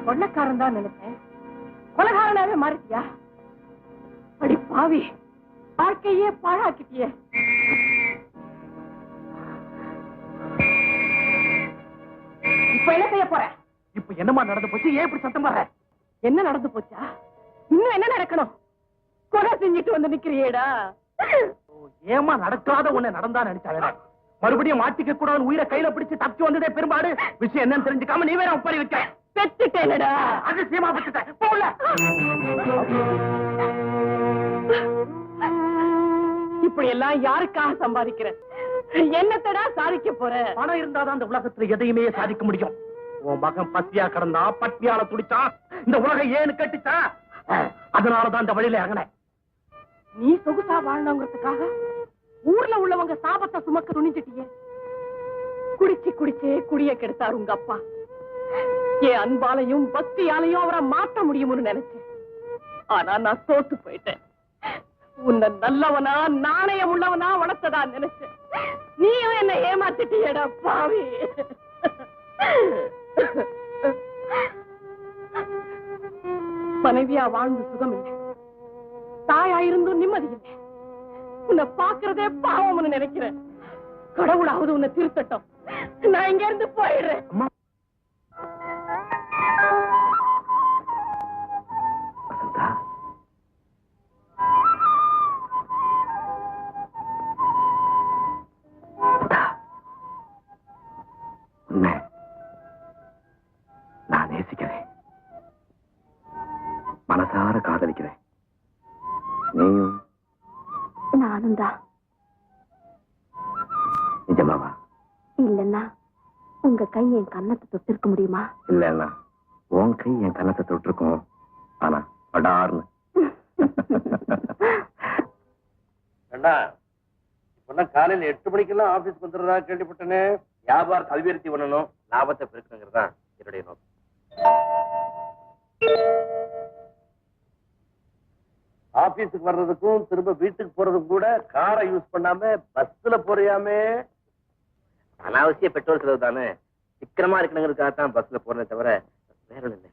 கொள்ளக்காரன் தான் நினைச்சேன், கொலகாரனாவே மாறிட்டியா? அடி பாவி, வாழ்க்கையே பாழாக்கிட்டியே. இப்ப என்ன செய்ய போற? இப்ப என்னமா நடந்து போச்சு? ஏன் இப்படி சத்தம் வர? என்ன நடந்து போச்சா? இன்னும் என்ன நடக்கணும்? கொலை செஞ்சிட்டு வந்து நிக்கிறியேடா. ஏமா நடக்காத ஒண்ணு நடந்தா நினைச்சாங்க. மறுபடியும் மாட்டிக்க கூட உயிரை கையில பிடிச்சு தப்பி வந்ததே பெரும்பாடு. விஷயம் என்னன்னு தெரிஞ்சுக்காம நீ வேற ஒப்பறி வச்ச. பெத்துட்டேனடா. அது சீமா பெத்துட்டேன். போல இப்படி எல்லாம் யாருக்காக சம்பாதிக்கிற? என்னத்தடா சாதிக்க போற? பணம் இருந்தாதான் இந்த உலகத்துல எதையுமே சாதிக்க முடியும். உன் மகன் பசியா கிடந்தா, பட்டியால துடிச்சான், இந்த உலகம் ஏன்னு கட்டுச்சா? அதனாலதான் இந்த வழியில அகன. நீ சொகுசா வாழணுங்கிறதுக்காக ஊர்ல உள்ளவங்க சாபத்தை சுமக்க துணிஞ்சிட்டியே. குடிச்சு குடிச்சே குடிய கெடுத்தாரு உங்க அப்பா. என் அன்பாலையும் பக்தியாலையும் அவரை மாற்ற முடியும்னு நினைச்சேன். ஆனா நான் தோத்து போயிட்டேன். உன்னை நல்லவனா நாணயம் உள்ளவனா வளர்த்ததா நினைச்சேன். நீயும் என்ன ஏமாத்திட்டியடா பாவி. மனைவியா வாழ்ந்து சுகம் இல்லை, தாயா இருந்தும் நிம்மதி இல்லை. உன்னை பாக்குறதே பாவம்னு நினைக்கிறேன். கடவுளாவது உன்னை திருத்தட்டும். நான் இங்க இருந்து போயிடுறேன். நான் நேசிக்கிறேன், மனசார காதலிக்கிறேன். நீயும்? நானும் தான். நிஜமாவா? இல்லன்னா உங்க கை என் கன்னத்தை தொட்டிருக்க முடியுமா? இல்லன்னா உன் கை என் கன்னத்தை தொட்டிருக்கும். ஆனா படார்னு. காலையில 8 மணிக்கெல்லாம் ஆபீஸ்க்கு வந்துடுறதா கேள்விப்பட்டேனே. வியாபாரத்தை அபிவிருத்தி பண்ணணும், லாபத்தை பெருக்கணுங்கிறதா என்னுடைய நோக்கம். ஆபீஸுக்கு வர்றதுக்கும் திரும்ப வீட்டுக்கு போறதுக்கும் கூட காரை யூஸ் பண்ணாம பஸ்ல போறியாமே. அனாவசிய பெட்ரோல் செலவு தானே. சிக்கனமா இருக்கணுங்கிறதுக்காக தான் பஸ்ல போறதே தவிர வேற ஒண்ணு இல்லை.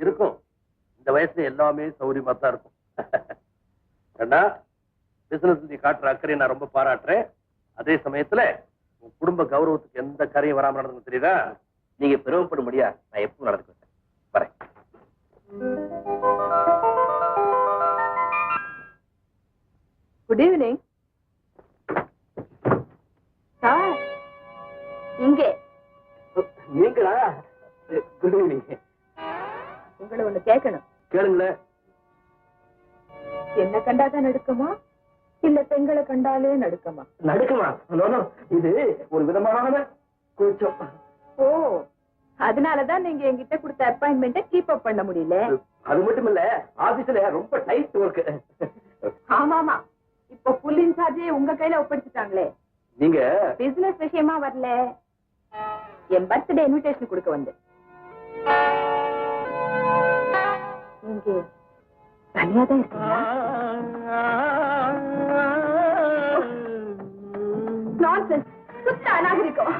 இருக்கும், இந்த வயசுல எல்லாமே சௌரியமா தான் இருக்கும். ஏன்னா பிசினஸ் நீ காட்டுற அக்கறையை நான் ரொம்ப பாராட்டுறேன். அதே சமயத்துல உன் குடும்ப கௌரவத்துக்கு எந்த கரையும் வராம நடந்து தெரியுதா? நீங்க பெருமைப்பட முடியா? நான் எப்பவும் நடந்துக்கிறேன். வரேன். Good evening sir. இங்கே நீங்களா? Good evening. உங்களை ஒண்ணு கேட்கணும். கேளுங்களேன். என்ன கண்டாதான் நடுக்கமா இல்ல பெண்களை கண்டாலே நடுக்கமா? நடுக்குமா? இது ஒரு விதமான கூச்சம். ஓ, அதனாலதான் நீங்க என்கிட்ட கொடுத்த அப்பாயின்மெண்ட்டை கீப் அப் பண்ண முடியல. அது மட்டும் இல்ல, ஆபீஸ்ல ரொம்ப டைட் ஒர்க். ஆமாமா, இப்ப ஃபுல் இன்சார்ஜே உங்க கையில ஒப்படைச்சிட்டாங்களே. நீங்க பிசினஸ் விஷயமா வரல, என் பர்த்டே இன்விடேஷன் கொடுக்க வந்து. நீங்க தனியாதான் இருக்கீங்களா? நான்சென்ஸ், சுத்த அநாகரிகம்.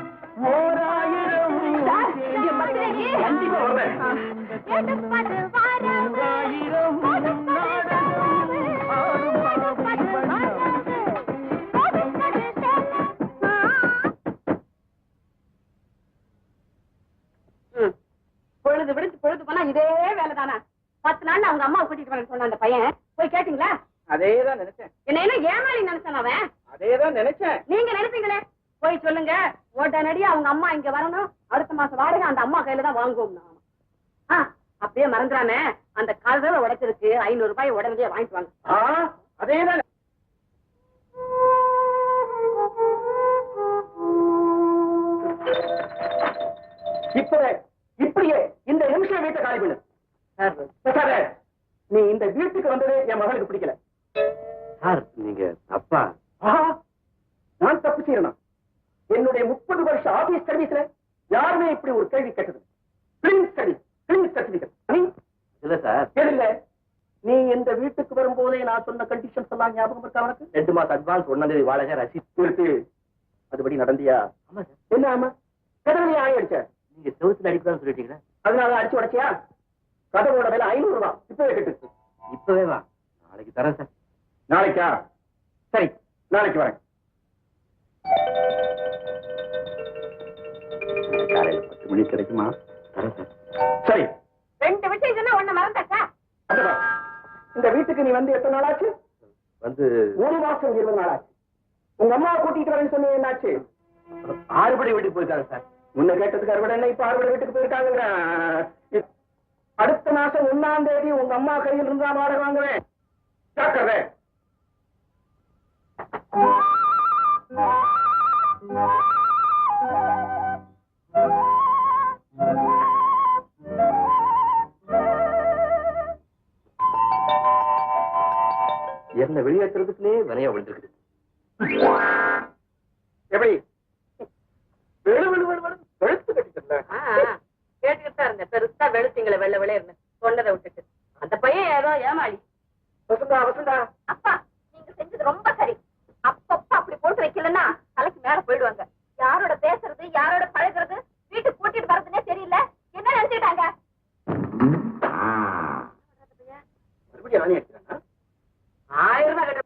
கண்டிப்பா வர்றேன். பொழுது விடுச்சு பொழுது போனா இதே வேலைதானா? 10 நாள் அவங்க அம்மா கூட்டிட்டு வரேன்னு சொன்ன அந்த பையன் போய் கேட்டீங்களா? அதேதான் நினைச்சேன். என்ன ஏமாளி நினைச்சான் அவன்? அதேதான் நினைச்சேன். நீங்க நினைப்பீங்களே, போய் சொல்லுங்க. உடனடி அவங்க அம்மா இங்க வரணும், அடுத்த மாசம் வாடகை அந்த அம்மா கையில தான் வாங்குவோம். அப்படியே மறந்துடானே, அந்த கால்களை உடைச்சிருக்கு 500 ரூபாய் உடனடியே வாங்கிட்டு வாங்க. அதேதான். இப்படியே இந்த நிமிஷம் வீட்டை காலி பண்ணு. நீ இந்த வீட்டுக்கு வந்ததே என் மகளுக்கு பிடிக்கல. சார், நீங்க தப்பா? நான் தப்பு செய்யணும். என்னுடைய 30 வருஷ ஆபீஸ் சர்வீஸ்ல யாருமே இப்படி ஒரு கேள்வி கேட்டது. இல்ல சார். இல்ல, நீ இந்த வீட்டுக்கு வரும்போதே நான் சொன்ன கண்டிஷன்ஸ் எல்லாம் ஞாபகம் இருக்கா உனக்கு? 2 மாசம் அட்வான்ஸ், 1ஆம் தேதி வாடகை, ரசீது. அதுபடி நடந்தியா? என்ன? ஆமா. கதவுல ஆணி அடிச்ச? நீங்க செவத்துல அடிக்கலாம்னு சொல்லிட்டீங்களா? அதனால அடிச்சு உடைச்சியா? கதவோட விலை 500 ரூபாய். இப்பவே கட்டு. இப்பவே வா, நாளைக்கு தரேன் சார். நாளைக்கா? சரி, நாளைக்கு வரேன். காலையில 10 மணிக்கு கிடைக்குமா? தரேன் சார். சரி. 2 விஷயம் சொன்னா ஒண்ணு மறந்தாச்சா? அதுவா? இந்த வீட்டுக்கு நீ வந்து எத்தனை நாள் ஆச்சு? வந்து 1 மாசம் 20 நாள் ஆச்சு. உங்க அம்மாவை கூட்டிட்டு வரேன்னு சொன்னீங்க, என்னாச்சு? ஆறுபடி வீட்டுக்கு போயிருக்காங்க சார். முன்ன கேட்டதுக்கு அறுபடை என்ன, இப்ப அறுபடை வீட்டுக்கு போயிருக்காங்க. அடுத்த மாசம் 1ஆம் தேதி உங்க அம்மா கையில் இருந்தா வாடகை வாங்குவேன். ஜாக்கிரதை. என்ன வெளியேற்றுறதுக்குன்னே விலையா விழுந்துருக்குது. எப்படி வெளு வெளு வெளு வெளு வெளுத்து கட்டிக்கல? கேட்டுக்கிட்டு தான் இருந்தேன். பெருசா வெளுத்தீங்களே வெள்ளை வெள்ளையர்னு சொன்னதை விட்டுட்டு. அந்த பையன் ஏதோ ஏமாளி. வசந்தா, வசந்தா, அப்பா நீங்க செஞ்சது ரொம்ப சரி. அப்பப்ப அப்படி போட்டு வைக்கலன்னா தலைக்கு மேல போயிடுவாங்க. யாரோட பேசுறது, யாரோட பழகுறது, வீட்டுக்கு கூட்டிட்டு வர்றதுன்னே தெரியல. என்ன நினைச்சுட்டாங்க? மறுபடியும் ஆணி அடிக்கிறானா? 1000 ரூபாய் கட்ட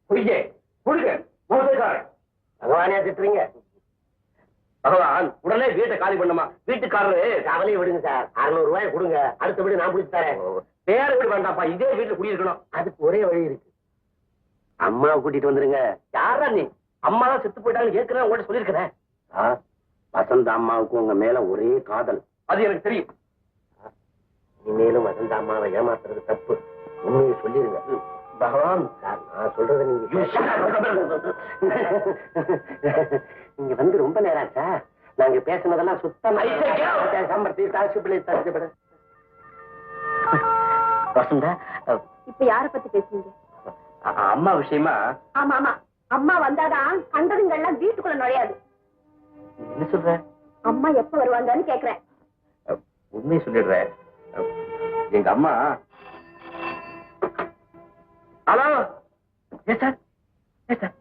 பொய்யே, புழுக, மோசக்காரன். பகவானே திட்டுறீங்க. பகவான் உடனே வீட்டை காலி பண்ணுமா? வீட்டுக்காரரு கவலையை விடுங்க சார், 600 ரூபாய் கொடுங்க, அடுத்தபடி நான் பிடிச்சு தரேன். வேற வீடு வேண்டாம்ப்பா, இதே வீட்டுல குடியிருக்கணும். அதுக்கு ஒரே வழி இருக்கு, அம்மாவை கூட்டிட்டு வந்துருங்க. யாரா நீ? அம்மா தான் செத்து போயிட்டாங்கன்னு ஏற்கனவே உங்கள்கிட்ட சொல்லியிருக்கிறேன். வசந்த அம்மாவுக்கு உங்க மேல ஒரே காதல். அது எனக்கு தெரியும். இனிமேலும் வசந்த அம்மாவை ஏமாத்துறது தப்பு, உண்மையை சொல்லிருங்க. பகவான் சார், நான் சொல்றத நீங்க வந்து ரொம்ப நேரம் சார். நாங்க பேசினதெல்லாம் சுத்தமா வசந்தா. இப்ப யார பத்தி பேசுறீங்க? அம்மா விஷயமா? ஆமா ஆமா, அம்மா வந்தாதான் கண்டதுங்கெல்லாம் வீட்டுக்குள்ள நுழையாது. என்ன சொல்ற? அம்மா எப்ப வருவாங்கன்னு கேக்குறேன். உண்மையை சொல்லிடுறேன். எங்க அம்மா. Hello. Yes sir, yes sir,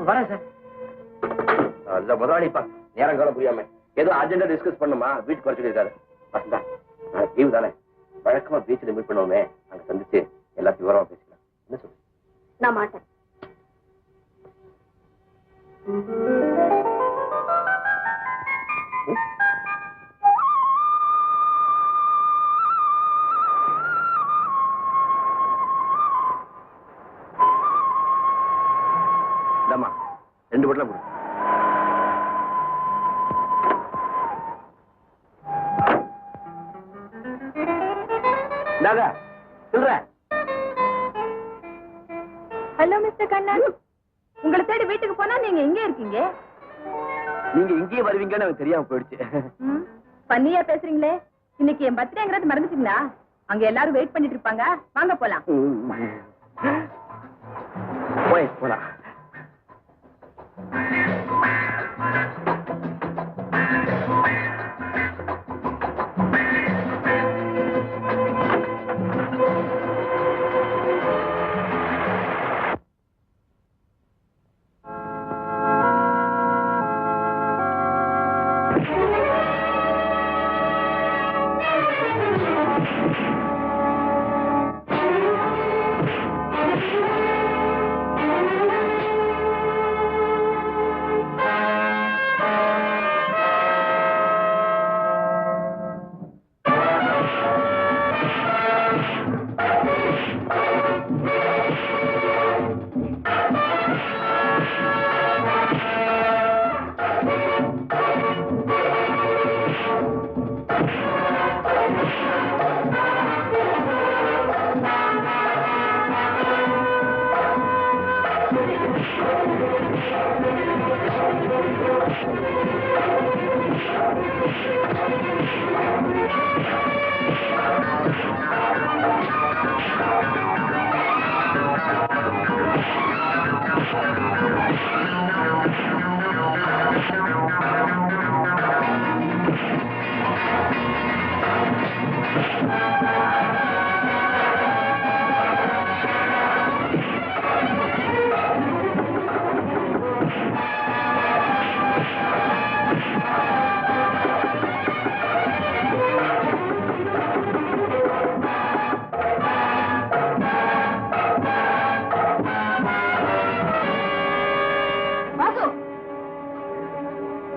வரேன் சார். இல்ல முதலாளிப்பா, நேரம் காலம் புரியாம ஏதோ அர்ஜென்டா டிஸ்கஸ் பண்ணுமா, வீட்டுக்கு வர சொல்லியிருக்காரு. வசந்தா, நாளைக்கு லீவு தானே, வழக்கமா பீச்சில் மீட் பண்ணுவோமே, அங்க சந்திச்சு எல்லாத்தையும் விவரமா பேசிக்கலாம். என்ன சொல்லு? நான் மாட்டேன். இந்தாம்மா, 2 பொட்டலம் கொடு. இந்தாங்க, சொல்ற. ஹலோ மிஸ்டர் கண்ணன், உங்களை தேடி வீட்டுக்கு போனா நீங்க எங்க இருக்கீங்க? நீங்க இங்கேயே வருவீங்கன்னு எனக்கு தெரியாம போயிடுச்சு. பண்ணியா பேசுறீங்களே. இன்னைக்கு என் பர்த்டேங்கிறது மறந்துட்டீங்களா? அங்க எல்லாரும் வெயிட் பண்ணிட்டு இருப்பாங்க, வாங்க போலாம். போலாம்.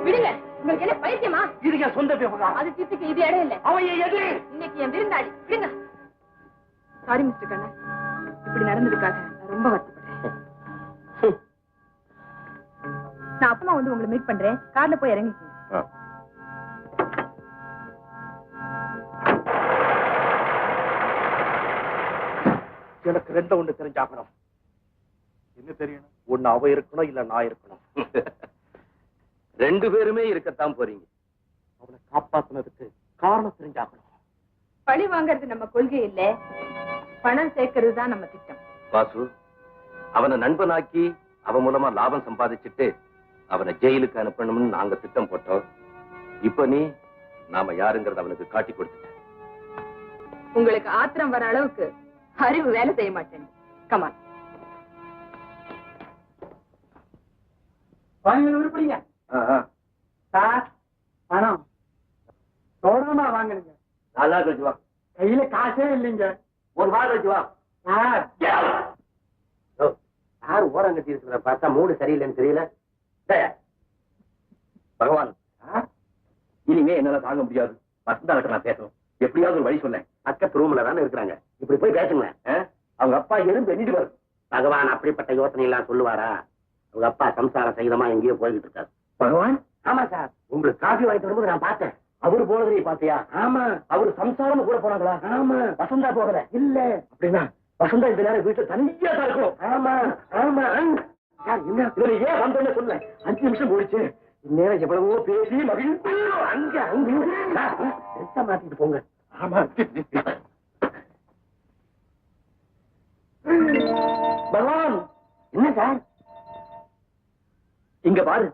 விடுங்க. உங்களுக்கு என்ன பைத்தியமா? இது என் சொந்த விவகாரம். அது தீர்த்துக்கு இது இடம் இல்ல. அவன் என் எதிரி. இன்னைக்கு என் விருந்தாளி. விடுங்க. சாரி மிஸ்டர் கண்ணன், இப்படி நடந்ததுக்காக நான் ரொம்ப வருத்தப்படுறேன். நான் அப்புறமா வந்து உங்களை மீட் பண்றேன். கார்ல போய் இறங்கிக்கோங்க. எனக்கு ரெண்டு ஒண்ணு தெரிஞ்சாகணும். என்ன தெரியணும்? ஒண்ணு அவ இருக்கணும், இல்ல நான் இருக்கணும். ரெண்டு பேருமே இருக்கத்தான் போறீங்க. அவனை காப்பாத்துனதுக்கு காரணம் தெரிஞ்சாகணும். பழி வாங்கறது நம்ம கொள்கை இல்ல, பணம் சேர்க்கறது தான் நம்ம திட்டம். வாசு, அவனை நண்பனாக்கி அவன் மூலமா லாபம் சம்பாதிச்சுட்டு அவனை ஜெயிலுக்கு அனுப்பணும்னு நாங்க திட்டம் போட்டோம். இப்ப நீ நாம யாருங்கிறத அவனுக்கு காட்டி கொடுத்துட்ட. உங்களுக்கு ஆத்திரம் வர அளவுக்கு அறிவு வேலை செய்ய மாட்டேன். கமான். உருப்படிங்க சார். பணம் சோடமா வாங்கினுங்க. 4 நாள் கழிச்சு வா. கையில காசே இல்லைங்க. 1 வாரம் கழிச்சு வா. சார் ஓரம் கட்டி இருக்கிறத பார்த்தா மூடு சரியில்லைன்னு தெரியல. பகவான், இனிமே என்னால தாங்க முடியாது. வசந்தாவிட்ட நான் பேசணும். எப்படியாவது ஒரு வழி சொல்ல. பக்கத்து ரூம்ல தானே இருக்கிறாங்க. இப்படி போய் பேசுங்களேன். அவங்க அப்பா எறும்பு எண்ணிட்டு வரும். பகவான் அப்படிப்பட்ட யோசனை எல்லாம் சொல்லுவாரா? அவங்க அப்பா சம்சார சகிதமா எங்கேயோ போய்கிட்டு இருக்காரு. பகவான்? ஆமா சார், உங்களுக்கு காஃபி வாங்கிட்டு வரும்போது நான் பார்த்தேன். அவரு போனது நீ பாத்தியா? ஆமா. அவரு சம்சாரம் கூட போனாங்களா? ஆமா. வசந்தா போகல? இல்ல. அப்படின்னா வசந்தா இந்த நேரம் வீட்டுல தனியா தான் இருக்கணும். ஆமா ஆமா சார். என்ன இதுல ஏன் வந்தோன்னு சொல்ல? 5 நிமிஷம் போயிடுச்சு. இந்நேரம் எவ்வளவோ பேசி மகிழ்ச்சி. அங்க அங்க மாத்திட்டு போங்க. ஆமா. பகவான். என்ன சார்? இங்க பாரு.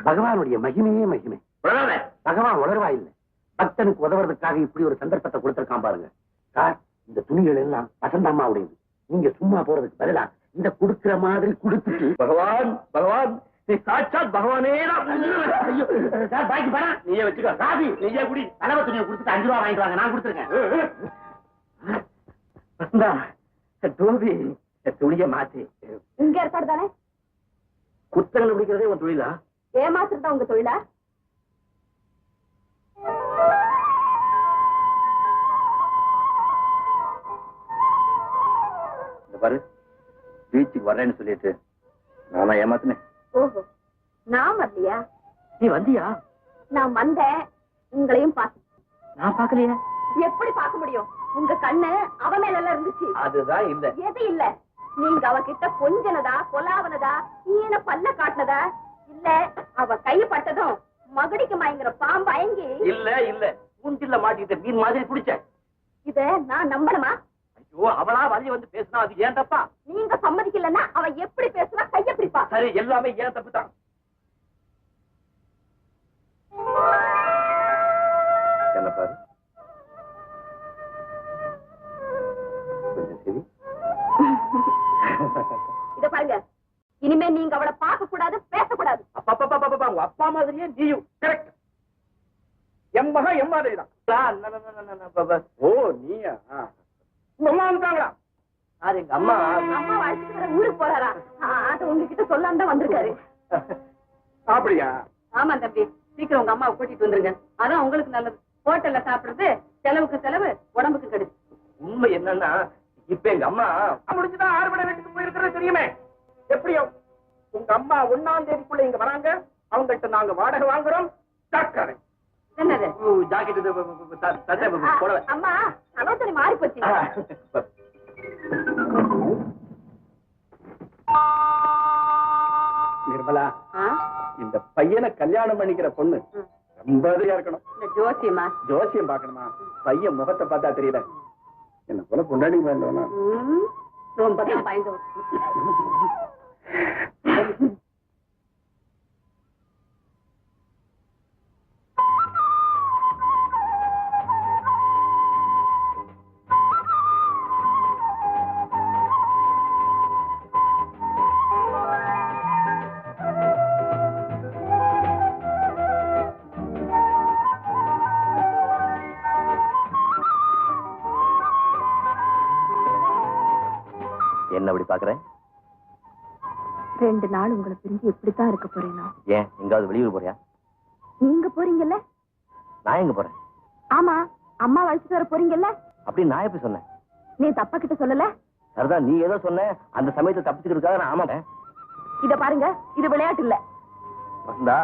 பகவானுடைய மகிமையே மகிமை. பகவான் உணர்வா இல்லை. பக்தனுக்கு உதவுறதுக்காக இப்படி ஒரு சந்தர்ப்பத்தை கொடுத்திருக்கான் பாருங்க. சார், இந்த துணிகள் எல்லாம் வசந்தம்மாவுடையது. நீங்க சும்மா போறதுக்கு பதிலா இந்த குடுக்கிற மாதிரி கொடுத்துட்டு. பகவான், பகவான், நீ சாட்சாத் பகவானே தான். சார், பாக்கி பணம் நீயே வச்சுக்கோ. காபி நீயே குடி. தலைவ துணியை கொடுத்துட்டு 5 ரூபா வாங்கிட்டு வாங்க. நான் கொடுத்துருக்கேன். வசந்தா, டோபி துணியை மாத்தி. இங்க ஏற்பாடு தானே? குத்தங்கள் பிடிக்கிறதே உன் தொழிலா? ஏமாத்துறது தான் உங்க தொழிலா? இந்த பாரு, பீச்சுக்கு வரேன்னு சொல்லிட்டு நானா ஏமாத்தினேன். ஓஹோ, நான் வரலையா? நீ வந்தியா? நான் வந்தேன், உங்களையும் பார்த்தேன். நான் பாக்கலையா? எப்படி பார்க்க முடியும்? உங்க கண்ணு அவ மேல எல்லாம் இருந்துச்சு. அதுதான் இல்ல. எது இல்ல? நீங்க அவகிட்ட கொஞ்சனதா, கொலாவனதா, ஈன பல்ல காட்டினதா? இல்ல அவ கை பட்டதும் மகுடிக்கு மயங்குற பாம்பு அயங்கி? இல்ல இல்ல, மூஞ்சில மாட்டிக்கிட்ட மீன் மாதிரி குடிச்ச. இத நான் நம்பணுமா? ஐயோ, அவளா வழி வந்து பேசினா அது ஏன் தப்பா? நீங்க சம்மதிக்கலன்னா அவ எப்படி பேசுவா? கைய பிடிப்பா. சரி, எல்லாமே ஏன் தப்பு தான். என்ன பாரு, கொஞ்சம் சரி. இத பாருங்க, இனிமே நீங்க அவளை பார்க்க கூடாது, பேசக்கூடாது. அப்பா உங்க அப்பா மாதிரியே நீயும். கரெக்ட். என் மகன் என் மாதிரி தான். ஓ, நீயா? உங்க அம்மா வந்துட்டாங்களா? அது எங்க அம்மா. அம்மா அழைச்சிட்டு வர ஊருக்கு போறாரா? அது உங்ககிட்ட சொல்லாம தான் வந்திருக்காரு. அப்படியா? ஆமா தம்பி, சீக்கிரம் உங்க அம்மாவை கூட்டிட்டு வந்துருங்க. அதான் உங்களுக்கு நல்லது. ஹோட்டல்ல சாப்பிடுறது செலவுக்கு செலவு, உடம்புக்கு கெடுது. உண்மை என்னன்னா, இப்ப எங்க அம்மா முடிஞ்சுதான் 6 மணி வீட்டுக்கு போயிருக்கிறது தெரியுமே. எப்படியோ உங்க அம்மா 1ஆம் தேதிக்குள்ள இங்க வராங்க. அவங்கள்ட்ட நாங்க வாடகை வாங்குறோம். டாக்டர் என்னது? ஜாக்கெட் போடவே. அம்மா, ஆலோசனை மாறி போச்சு. நிர்மலா, இந்த பையனை கல்யாணம் பண்ணிக்கிற பொண்ணு ரொம்ப அதையா இருக்கணும். இந்த ஜோசியமா? ஜோசியம் பாக்கணுமா? பையன் முகத்தை பார்த்தா தெரியல. என்ன போல பொண்டாடி வேண்டாம். ரொம்ப தான் பயந்து. என்ன அப்படி பாக்குறேன்? 2 நாள் உங்களை பிரிஞ்சு எப்படித்தான் இருக்க போறேனா? ஏன் எங்காவது வெளியூர் போறியா? நீங்க போறீங்கல்ல? நான் எங்க போறேன்? ஆமா, அம்மா அழைச்சிட்டு வர போறீங்கல்ல? அப்படி நான் எப்படி சொன்னேன்? நீ தப்பா கிட்ட சொல்லல? சரிதான், நீ ஏதோ சொன்ன, அந்த சமயத்தை தப்பிச்சுக்கிறதுக்காக நான் ஆமா. இத பாருங்க, இது விளையாட்டு இல்ல. வசந்தா,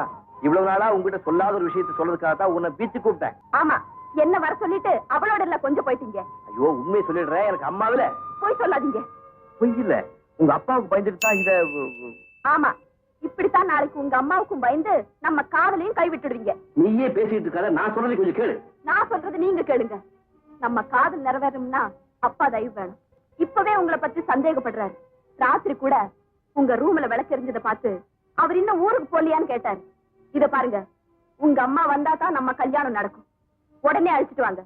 இவ்வளவு நாளா உங்ககிட்ட சொல்லாத ஒரு விஷயத்தை சொல்றதுக்காக தான் உன்னை பீச்சு கூப்பிட்டேன். ஆமா, என்ன வர சொல்லிட்டு அவளோட இல்ல கொஞ்சம் போயிட்டீங்க. ஐயோ, உண்மையை சொல்லிடுறேன், எனக்கு அம்மாவில போய் சொல்லாதீங்க. பொய் இல்ல, உங்க அப்பாவுக்கு பயந்துட்டு தான் இத. ஆமா, இப்படித்தான் நாளைக்கு உங்க அம்மாவுக்கும் பயந்து நம்ம காதலையும் கைவிட்டுடுவீங்க. நீயே பேசிட்டு இருக்காத, நான் சொல்றதை கொஞ்சம் கேளு. நான் சொல்றது நீங்க கேளுங்க. நம்ம காதல் நிறைவேறணும்னா அப்பா தயவு வேணும். இப்பவே உங்களை பத்தி சந்தேகப்படுறாரு. ராத்திரி கூட உங்க ரூம்ல விளக்கு எரிஞ்சதை பார்த்து அவர் இன்னும் ஊருக்கு போலியான்னு கேட்டாரு. இத பாருங்க, உங்க அம்மா வந்தா தான் நம்ம கல்யாணம் நடக்கும். உடனே அழைச்சிட்டு வாங்க.